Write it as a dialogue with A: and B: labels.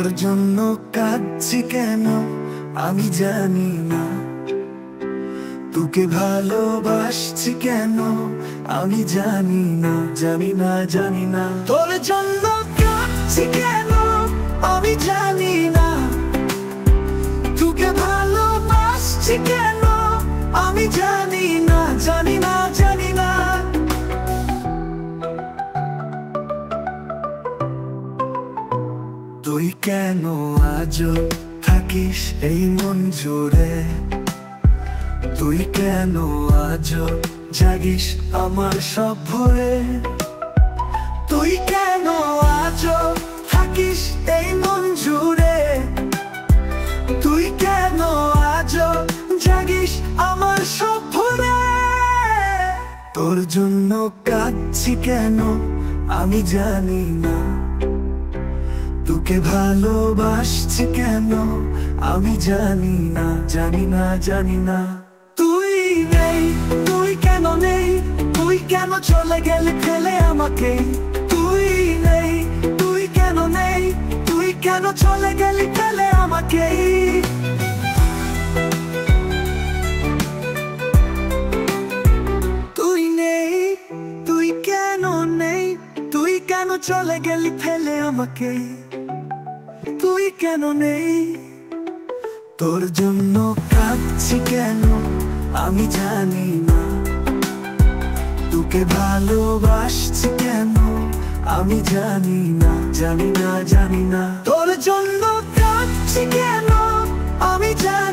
A: তোর জন্য কাঁদছি কেন আমি জানি না, তোকে ভালোবাসছি কেন আমি জানি না, জানি না, জানি না। তোর জন্য কাঁদছি কেন আমি জানি না, তোকে ভালোবাসছি কেন আমি জানি না, জানি না, জানি না। তুই কেন আজও থাকিস এই মন জুড়ে, তুই কেন আজও জাগিস আমার সব ভরে, তুই কেন আজও থাকিস এই মন জুড়ে, তুই কেন আজও জাগিস আমার সব ভরে। তোর জন্য কাঁদছি কেন আমি জানি না, তোকে ভালোবাসছি কেন আমি জানি না, জানি না, জানি না। তুই নেই, তুই কেন নেই, তুই কেন চলে গেলে ফেলে আমাকে, তুই নেই, তুই কেন নেই, তুই কেন চলে গেলি ফেলে আমাকে। তুই নেই, তুই কেন নেই, তুই কেন চলে গেলি ফেলে আমাকে, তুই কেন নেই। তোর জন্য কাঁদছি কেন আমি জানি না, তোকে ভালোবাসছি কেন আমি জানি না, জানি না, জানি না। তোর জন্য কাঁদছি কেন আমি জানি